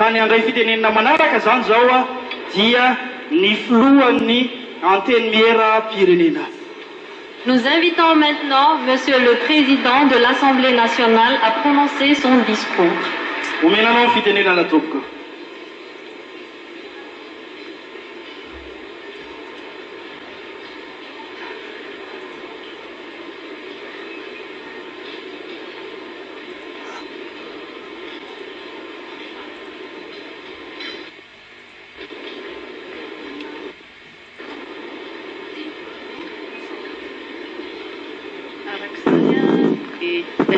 Zany andray fitenenina manaraka zany zao dia ny filohan'ny anteniera-pirenena. Nous invitons maintenant Monsieur le Président de l'Assemblée nationale à prononcer son discours. Omenanao fitenenana tompoko.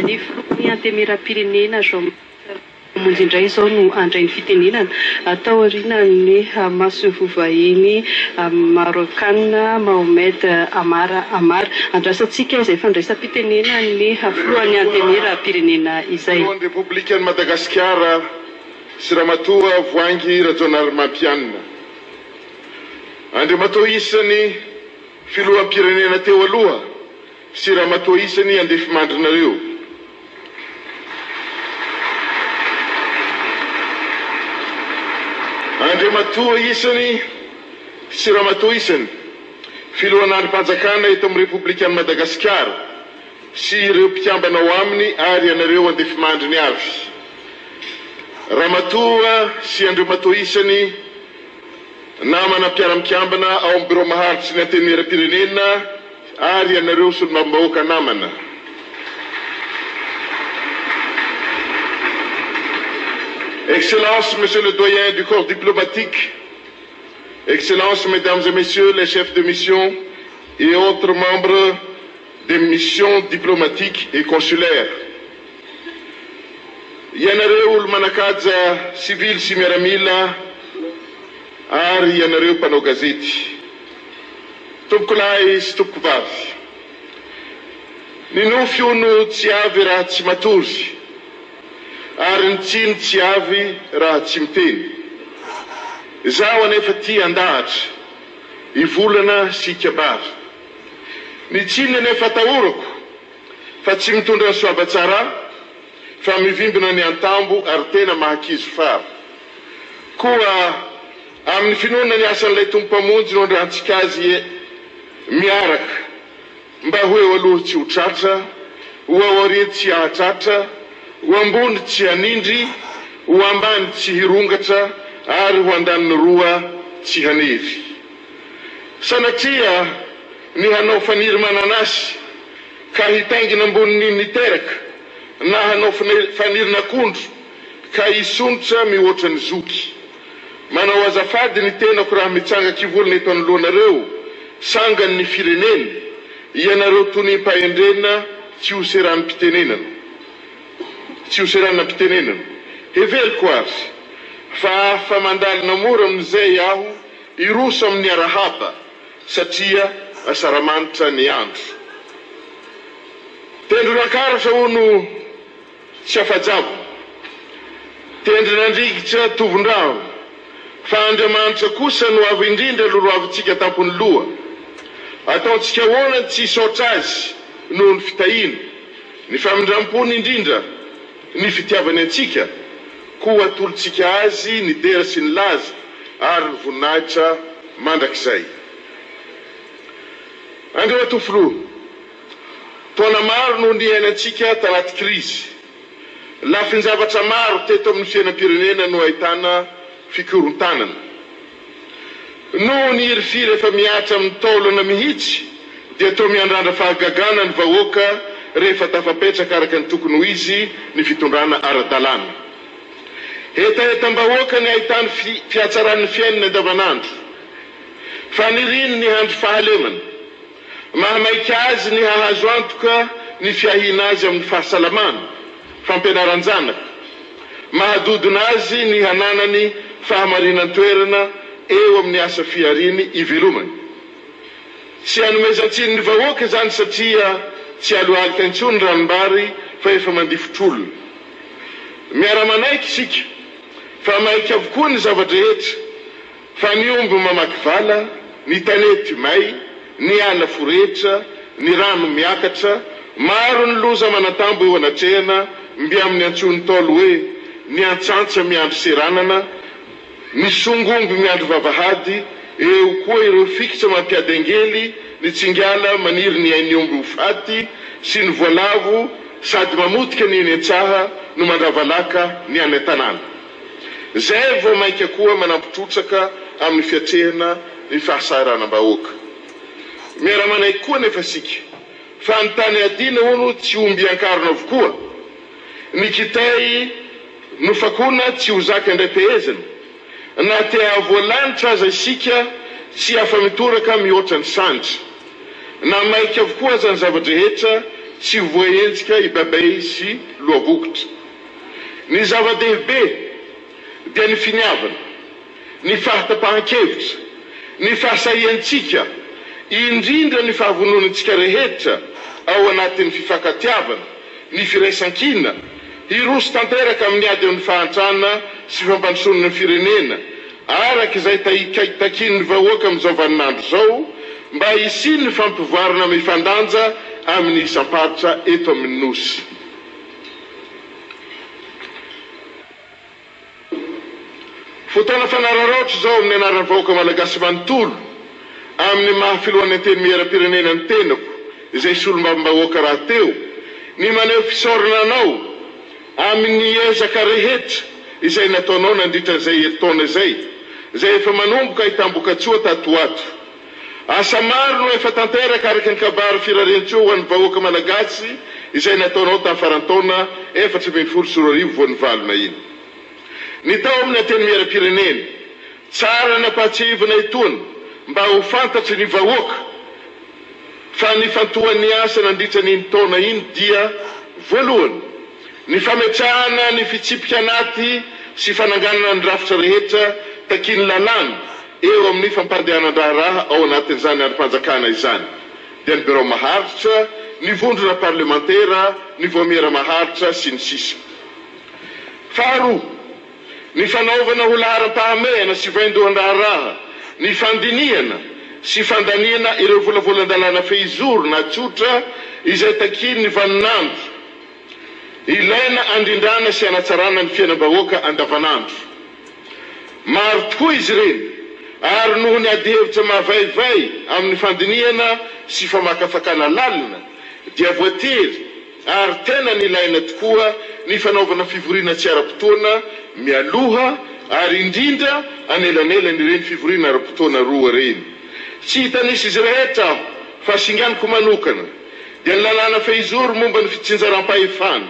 Ny filohan'ny antemera-pirenena zao monjy indray zao no andray ny fitenenana atao arina ny maso vovahiny Marocanina Mohamed Amara andrasantsika izay fandraisam-pitenena ny filohan'ny antemera-pirenena izay. Républicaine Madagascar sy Ramatoa Voangy Rajaonarimampianina. Andriamatoa isany filoham-pirenena teo aloha sy Ramatoa isany andefimandrinareo. Andriamatoa isany sy Ramatoa isany filohan'andrim-panjakana eto amin'ny Républicaine Madagascar sy ireo mpikambana ao aminy ary ianareo andefimandriny avy. Ramatoa sy Andriamatoa isany namana mpiara-mikambana ao amin'ny biro maharitsy ny antenera-pirenena ary ianareo solombavam-bahoaka namana. Excellences, Monsieur le doyen du corps diplomatique, Excellences, Mesdames et Messieurs les chefs de mission et autres membres des missions diplomatiques et consulaires. Ianareo manakaja civil sy miaramila ary ianareo mpanao gazety. Tompoko lahy sy tompoko vavy. Ny nofio no tsy avy raha tsy matory. Ary ny tsiny tsy avy raha tsy miteny. Zaho anefa tia andahatra, ivolana sy ikabary. Ny tsiny anefa atahorako, fa tsy mitondra ny soavatsara, fa mivimbina ny antambo ary tena mahakizo fara. Koa amin'ny finoana ny asan'ilay tompo-pamonjy no andrantsika azy miaraka, mba hoe aloha tsy ho tratra, ho aoriana tsy hahatratra, ho ambony tsy hanindry, ho ambany tsy hirongatra, ary ho andaniny roa tsy hanery. Sanatria ny hanao faniry mananasy ka hitaingina amboniny niteraka, na hanao fanirina-kondro ka hisontra mihoatra ny zoky. Manao azafady ny tenako raha mitsanga kivolona eto anoloanareo, sangany ny firenena, ianareo tonim-pahendrena tsy ho seranam-pitenenana. Tsy ho seranam-pitenenana. Heveriko azy, fa afa mandalina mora amin'izay aho iroso amin'ny arahaba, satria asaramanitra ny andro. Tendro nakaratra hono tsy afajabo, tendro nandrigitra tovondraho, fa Andriamanitra kosa no avy indrindra loloavintsika tampony loha. Ataontsika hoana tsy hisaotra azy noho ny fitahina, ny famindram-pony indrindra, ny fitiavany antsika, koa atolotsika azy ny dera sy ny laza ary ny voninahitra mandrakizay. Andreo tofolo, taona maro no niainantsika tanaty krizy. Lafin-javatra maro teto amin'ny fiainam-pirenena no ahitana fikorontanana. No ny irifiry efa miatra amin'ny taolana mihitsy, dia toa miandrandra fahagagana ny vahoaka rehefa tafapetraka araka ny tokony ho izy ny fitondrana ara-dalàna. Etaetam-bahoaka ny ahitany fiatsaran'ny fiainana andavanandro. Faniriny ny handro fahalemana. Mahamaika azy ny hahazo antoka ny fiahina azy amin'ny fahasalamana, fampianaran-janaka. Mahadodina azy ny hananany fahamarinantoerana eo amin'ny asa fiariny ivelomany. Tsy hanomezantsiny ny vahoaka zany satria tsy aloalika intsony ranombary fa efa mandifotr'olona. Miara-manaiky isika, fa maika avokoa ny zavadrehetra, fa ny omby mamaky vala, ny tanety may, ny ala foretra, ny rano miakatra, maro ny loza manatambo eo anatrehana, mby amin'ny antsony taolo hoe ny antsantsa miandro seranana, ny songomby miandro vavahady, eo koa ireo fikitra mampiadengely, ny tsingala maniry ny ainy omby ho faty sy ny voalavo sady mamotika ny eny an-tsaha no mandravalaka ny any an-tanàna. Zay vao mainka koa manampitrotsaka amin'ny fiatrehana ny fahasahiranam-bahoaka. Miara-manay koa nefa sika fa ny tany adina ono tsy omby ankarona avokoa, ny kitay no fakona tsy ho zaka indray pehezana, na te ahavoalanitra aza isika tsy afa-mitoraka mihoatra ny sandry, na maika avokoa aza ny zavadrehetra tsy voaenjika ibabay sy loavokotra. Ny zava-dehibe dia ny finiavana, ny fahatapahan-kevitra, ny fahasahiantsika, indrindra ny fahavononantsika rehetra ao anatin'ny fifankatiavana, ny firaisan-kina, hiroso tanteraka amin'ny ady amin'ny fahantrana sy fampandrosoana ny firenena, araka izay takin'ny vahoaka amin'izao vaninandro zao, mba hisiny ny fampivoarana mifandanja amin'ny isam-paritra eto amin'ny nosy. Fotoana fanararoatra zao amin'ny anaran'ny vahoaka malagasy manontolo amin'ny mahafilohan'ny anteny miaram-pirenena ny tenako izay solombavam-bahoaka raha teo, ny maneho fisaorana anao amin'ny ezaka rehetra izay nataonao nandritra izay herintaona izay efa manomboka hitamboka-tsoa tatoato. Asa maro no efa tanteraka araka ny kabary firaren-tsoa ho an'ny vahoaka malagasy izay nataonao tamin'ny farantaona 2024 vao nivalona iny. Ny tao amin'ny anteny miaram-pirenena tsara nampahatsivana itony mba ho fantatry ny vahoaka fa ny fantohan'ny asa nandritra n'iny taona iny dia voalohany ny fametrahana ny fitsipika anaty sy fananganana ny rafitra rehetra takiny lalàna eo amin'ny fampandehanan-draharaha ao anatin'izany androm-panjakana izany, dia ny bureau maharitra, ny vondrona parlementera, ny voamera maharitra sy ny sisa. Faharoa, ny fanaovana ho laharam-pahamehana sy vaindohan-draharaha, ny fandiniana sy fandaniana ireo volavolan-dalàna fehizoro na tsotra izay takiny ny vaninandro, ilaina andrindrana sy anatsarana ny fiainam-bahoaka andavanandro. Maro tokoa izy ireny, ary noho ny ady hevitra mahavaivay amin'ny fandiniana sy famakafakana lalina dia voatery ary tena nilaina tokoa ny fanaovana fivoriana tsy ara-potoana mialoha ary indrindra anelanelany ireny fivoriana ara-potoana roa reny. Tsy hitanisy izy rehetra aho fa singaniko manokana dia ny lalàna fehizoro momba ny fitsinjaram-pahefana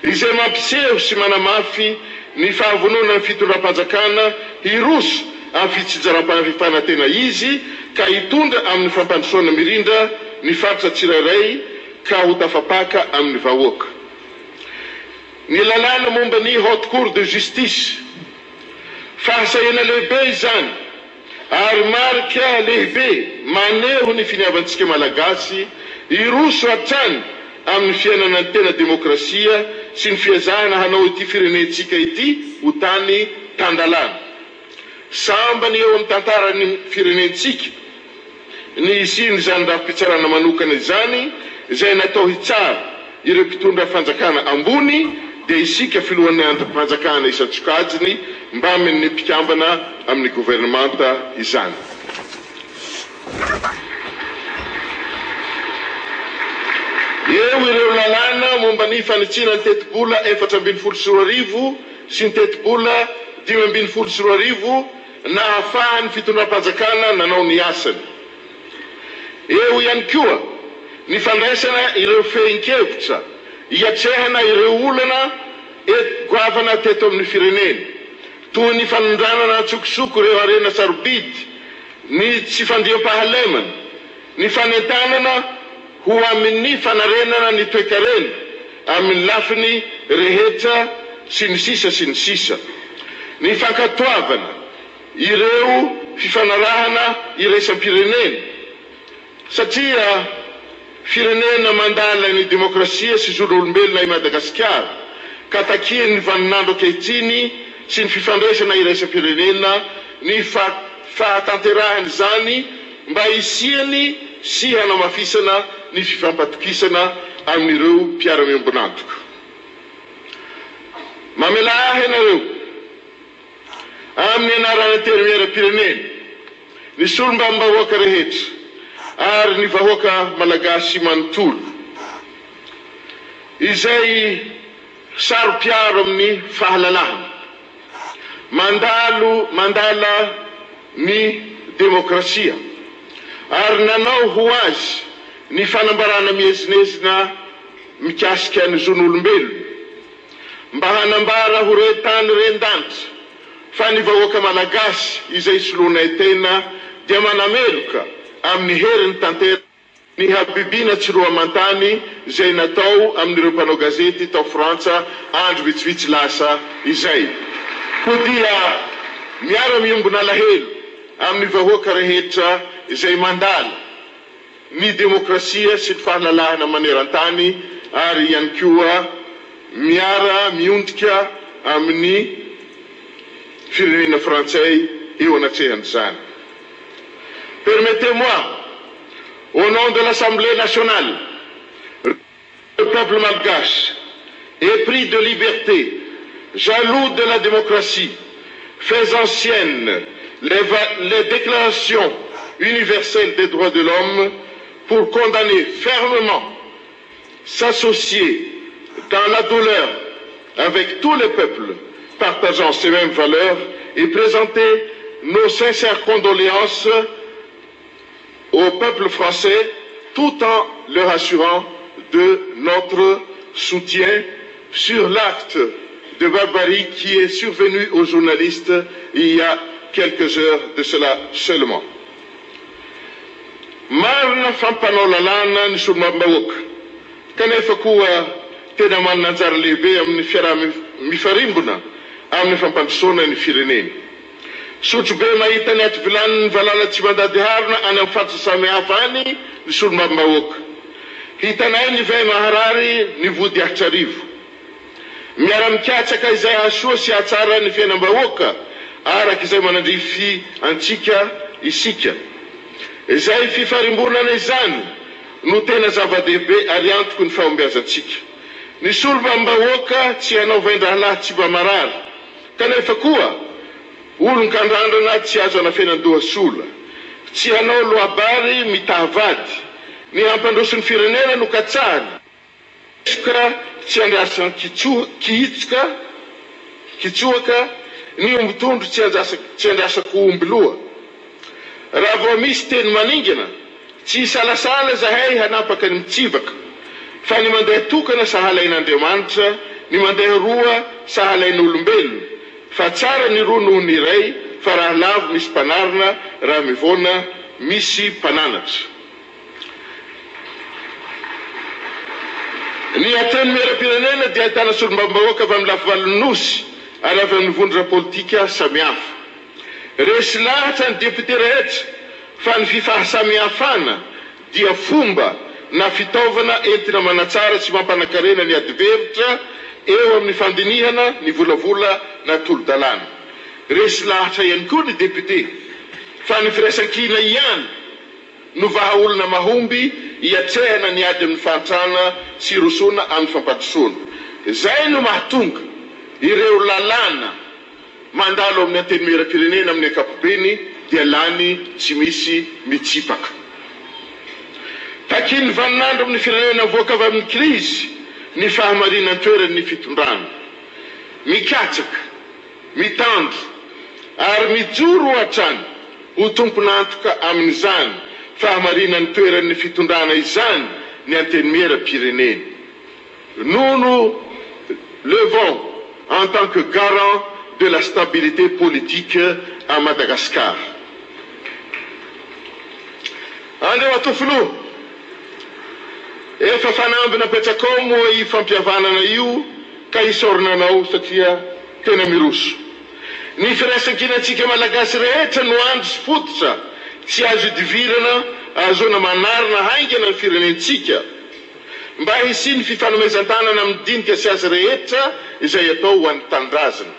izay mampiseho sy manamafy ny fahavonona ny fitondram-panjakana hiroso amin'ny fitsinjaram-pahefana tena izy ka hitondra amin'ny fampandrosoana mirindra ny faritra tsirairay ka ho tafapaka amin'ny vahoaka. Ny lalàna momba ny haute cour de justice fahasahena lehibe izany ary marika lehibe maneho ny finiavantsika malagasy hiroso hatrany amin'ny fiainana ny tena demokrasia sy ny fiazahana hanao ity firenentsika ity ho tany tandalàna. Samba ny eo amin'ny tantaran'ny firenentsika ny isiny zany rafi-pitsarana manokana izany izay natao hitsara ireo mpitondra fanjakana ambony dia isika filohan'ny androm-panjakana isan-tsokajiny mba amin'ny mpikambana amin'ny gouvernemanta izany. Eo ireo lalàna momba ny fanitsina ny teti-bola 424 sy ny teti-bola 524 na ahafahan'ny fitondram-panjakana nanao ny asany. Eo ihany koa ny fandraisana ireo fehin-kevitra hiatrehana ireo olana goavana teto amin'ny firenena toy ny fanondranana tsokosoko ireo arena sarobidy, ny tsy fandriam-pahalemana, ny fanentanana ho amin'ny fanarenana ny toe-karena amin'ny lafiny rehetra sy ny sisa sy ny sisa, ny fankatoavana ireo fifanarahana iraisam-pirenena satria firenena mandala ny demokrasia sy zon'olombelona i Madagasikara ka takiany ny vaninandro ankehitriny sy ny fifandraisana iraisam-pirenena ny fahatanterahany izany mba hisiany sy hanamafisana ny fifampatokisana amin'ireo mpiara-miombonantoka. mamela ahy ianareo amin'ny anarana teny miaram-pirenena ny solombavam-bahoaka rehetra ary ny vahoaka malagasy manontolo izay saro-piaro amin'ny fahalalahana mandala ny demokrasia ary nanao ho azy ny fanambarana miezinezina mikasika ny zon'olombelona mba hanambara ho retany ren-danitra fa ny vahoaka malagasy izay solonay tena dia manameloka amin'ny herin'ny tantera ny habibiana tsiroamantany izay natao amin'ireo mpanao gazety tao Frantsa andro vitsivitsy lasa izay koa dia miara-miombona alahelo amin'ny vahoaka rehetra izay mandala ny demokrasia sy ny fahalalahana maneran-tany ary ihany koa miara-miondrika amin'ny firenena frantsay eo anatrehany. Permettez-moi, au nom de l'Assemblée nationale, le peuple malgache, épris de liberté, jaloux de la démocratie, faisant sienne les déclarations universelles des droits de l'homme pour condamner fermement, s'associer dans la douleur avec tous les peuples partageant ces mêmes valeurs et présenter nos sincères condoléances au peuple français tout en leur assurant de notre soutien sur l'acte de barbarie qui est survenu aux journalistes il y a quelques heures de cela seulement. Marina fampanao lalàna ny solombavam-bahoaka kanefa koa tena manana anjara lehibe amin'ny fiaraha-mifarimbona amin'ny fampandrosoana ny firenena. Sotro be mahita ny aty vilaniny valala tsy mandady harina any amin'ny fatso samihafa any ny solombavam-bahoaka. Hitanay ny vay maharary ny vody ahitrarivo. Miara-mikatsaka izay hasoa sy hatsara ny fiainam-bahoaka araka izay manandrify antsika isika. Izay fifarimborana izany no tena zava-dehibe ary antoko ny fahombiazantsika. Ny solombavam-bahoaka tsy hanao vaindrahalahy tsy mba marary kanefa koa olon-kandrandrona tsy azo anafenan-doha sola, tsy hanao lohabary mitahavady, ny hampandroso ny firenena no katsahany, tsy andrasa kitsoaka, ny ombitondro tsy andrasako omby loha. Raha vao misy teny maningana, tsy salasala zahay hanapaka ny mitsivaka, fa ny mandeha tokana sahalain'Andriamanitra, ny mandeha roa sahalain'olombelona, fa tsara ny roa noho ny iray, fa raha lavo misy mpanarina, raha mivoana misy mpananatra. Ny ateny miaram-pirenena dia ahitana solombavam-bahoaka avy amin'ny lafivalon'ny nosy ary avy amin'ny vondrona politika samihafa. Resy lahatra ny député rehetra fa ny fifahasamihafana dia fomba na fitaovana entina manatsara sy mampanakarena ny adiveritra eo amin'ny fandinihana ny volavola na tolo-dalàna. Resy lahatra ihany koa ny député fa ny firaisan-kina ihany no vahaolona mahomby iatrehana ny ady amin'ny fahantrana sy rosoana amin'ny fampandrosoana. Zay no mahatonga ireo lalàna mandalo amin'ny anteny miaram-pirenena amin'ny ankapobeny dia lany tsy misy mitsipaka. Takin'ny vaninandro amin'ny firenena voaka avy amin'ny krizy ny fahamarinan'ny toeran'ny fitondrana. Mikatsaka, mitandro ary mijoro hatrany ho tompon'antoka amin'izany fahamarinan'ny toeran'ny fitondrana izany ny anteny miaram-pirenena. Nous nous levons en tant que garant de la stabilité politique à Madagascar. Andeo atofilo, efa fanambina petsakao moa I fampiavanana io ka isoronanao satria tena miroso. Ny firaisan-kinantsika malagasy rehetra no andro sy fototra tsy azo idivirana azona manarina haingana ny firenentsika mba hisy ny fifanomezan-tanana amin'ny dinika sy azy rehetra izay atao ho an'ny tandrazana.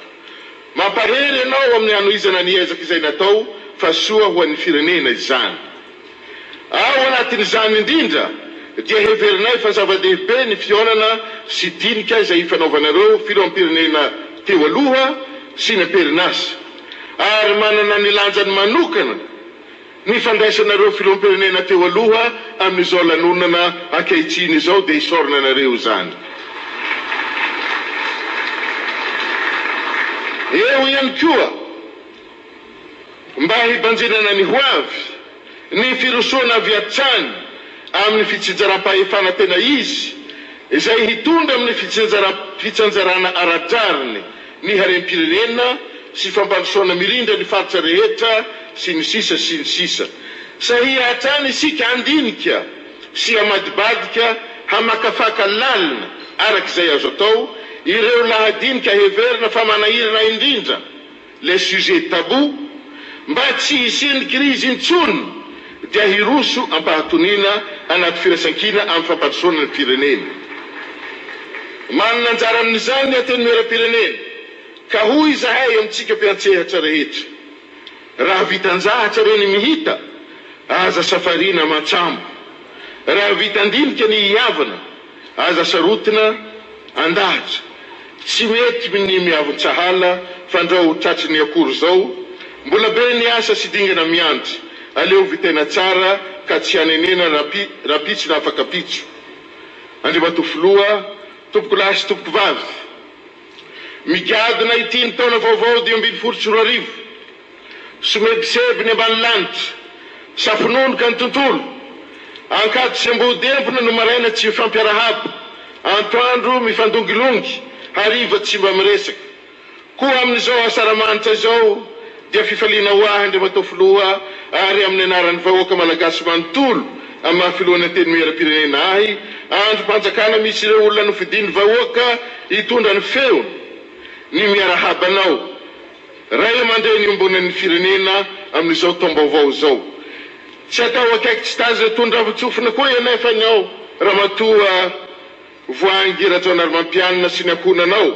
Mampahery ianao amin'ny hanohizana ny ezaka izay natao fa soa ho an'ny firenena izany. Ao anatin'izany indrindra dia heverinay fa zava-dehibe ny fionana sy dinika izay ifanaovanareo filoham-pirenena teo aloha sy ny am-perinasa ary manana ny lanjany manokana ny fandraisanareo filoham-pirenena teo aloha amin'izao lanonana ankehitriny izao dia isorana nareo zany. Eo ihany koa mba hibanjinana ny hoavy ny firosoana avy hatrany amin'ny fitsinjaram-pahefana tena izy izay hitondra amin'ny fitsanjarana ara-drariny ny harem-pirenena sy fampandrosoana mirindra ny faritra rehetra sy ny sisa sy ny sisa. Sahia hatrany isika andinika sy amadibadika hamakafaka lalina arak'izay azo atao ireo lahadinika heverina fa manahirana indrindra les sujets tabou mba tsy hisiany krizy intsony dia hiroso ampahatoniana anaty firaisankina amin'ny fampandrosoana ny firenena. Manana anjara amin'izany ny ateny miara-pirenena ka hoy izahay amintsika mpiantsehatra rehetra raha vitanjahatra reny mihita aza safarina matsambo, raha vitandinika ny hiavana aza sarotina andahatra. Tsy mety ny miavon-tsahala fandrao tratry ny akory zao mbola be ny asa sy dingana miandry aleo vitena tsara ka tsy hanenena rapitso na afaka pitso. Andriamatofoloha, tompoko lahy sy tompoko vavy, migadina ity ny taona vaovao 2024 somebiseby ny ambany lanitra safononoka ny tontolo ankato sy ambodempona no maraina tsy mifampiarahaba antoandro mifandongilongy hariva tsy mba miresaka koa amin'izao asaramanitra izao dia fifaliana ho ahy Andriamatofoloha ary amin'ny anaran'ny vahoaka malagasy manontolo amin'ny mahafiloana teny miara-pirenena ahy andro mpanjakana misy ireo olona nofidiny vahoaka hitondra ny feony ny miarahabanao ray aman-dreny iombonan'ny firenena amin'izao taom-baovao izao. Tsy atao akaiky tsy tazy retondra avy-tsofina koa ianay ao ramatoa voangy rajaonarymampianina sy ny akonanao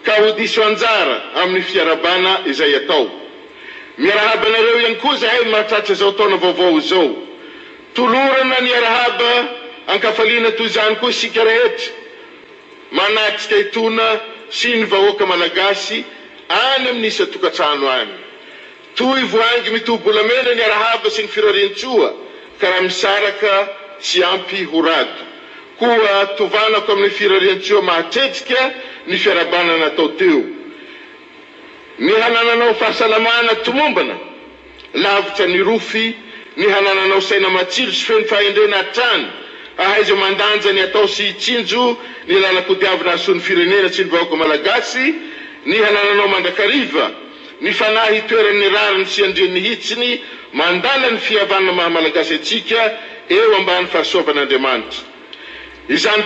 ka ho diso anjara amin'ny fiarabana izay atao. Miarahabanareo ihany koa zahay mahatratra izao taona vaovao izao. Tolorana ny arahaba ankafaliana toy izany koa isika rehetra manatrika itona sy ny vahoaka malagasy any amin'ny isa tokantrano any. Toy voangy mitobolamena ny arahaba sy ny firarentsoa ka raha misaraka tsy ampy horado. Koa tovanako amin'ny firarentsoa mahatretrika ny fiarabana natao teo. Ny hanananao fahasalamana tomombana lavitra ny rofy, ny hanananao saina matsilo sy feno fahendrena hatrany ahaiza mandanja ny atao sy hitsinjo ny lalakodiavina ason'ny firenena sy ny vahoaka malagasy, ny hanananao mandrakariva ny fanahy toeran'ny rariny sy andrian'ny hitsiny mandala ny fihavanana mahamalagasy atsika eo ambany fahasoavan'Andriamanitra. Izany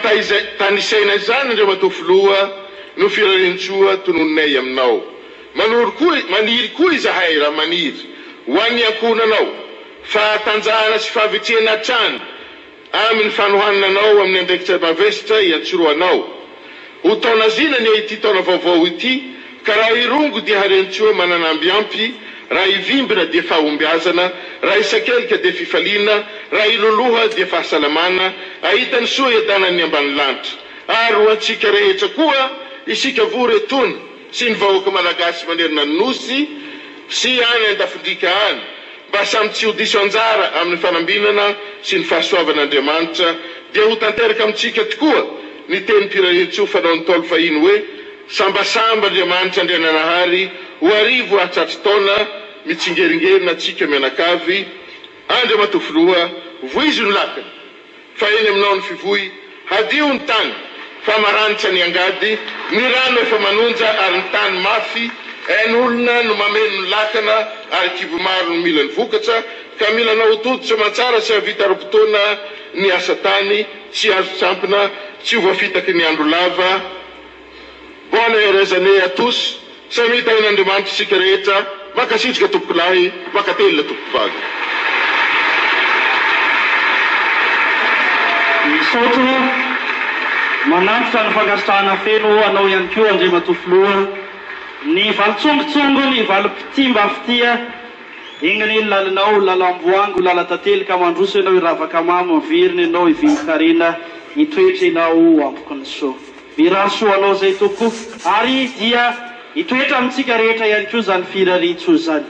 tanisaina izany Andriamatofoloha no firarentsoa tononinay aminao. Maniry koa izahay raha maniry ho an'ny ankonanao fahatanjahana sy fahavitriana hatrany amin'ny fanohananao amin'ny andraikitra mavesitra iantsoroanao. Ho taona zina ny ity taona vaovao ity ka raha irongo dia harentsoa mananambiampy, raha ivimbina dia fahombiazana, raha isakelika dia fifaliana, raha iloloha dia fahasalamana, ahitany soa iadanany ambany lanitra. Ary ho antsika rehetra koa isika vory etony sy ny vahoaka malagasy manerina ny nosy sy any andafindrika any mba samy tsy ho diso anjara amin'ny fanambinana sy ny fahasoavan'Andriamanitra dia ho tanteraka amintsika tokoa ny teny pirarentsoa fanao ny taolo fahiny hoe sambasamba Andriamanitra Andriananahary ho arivo ahatratra taona mitsingeringerina atsika mianakavy. Andriamatofoloha voizo ny lakana fa eny aminao ny fivoy hadio ny tany fa maranitra ny angady, ny rano efa manonja ary ny tany mafy, ain'olona no mameno ny lakana ary kibo maro no mila ny vokatra ka mila nao toditra matsara sy havita arom-potoana ny asa tany tsy azo tsampina tsy ho voafitaky ny andro lava. Bona erezane à tous, samita in'Andriamanitra isika rehetra, makasitrika tompoko lahy, makatelina tompoko vavy. Misotro manantitra ny fangasitahana feno anao ihany koa Andriamatofoloha ny valitsongotsongo ny valim-pitimba afitia ingany lalanao lalamboango lalatatelika mandroso ianao iravaka mamo mivirina ianao ivinkarina hitoetra ianao ampoko ny so. Miraso anao zay toko ary dia hitoetra amintsika rehetra ihany koa zany firaritso zany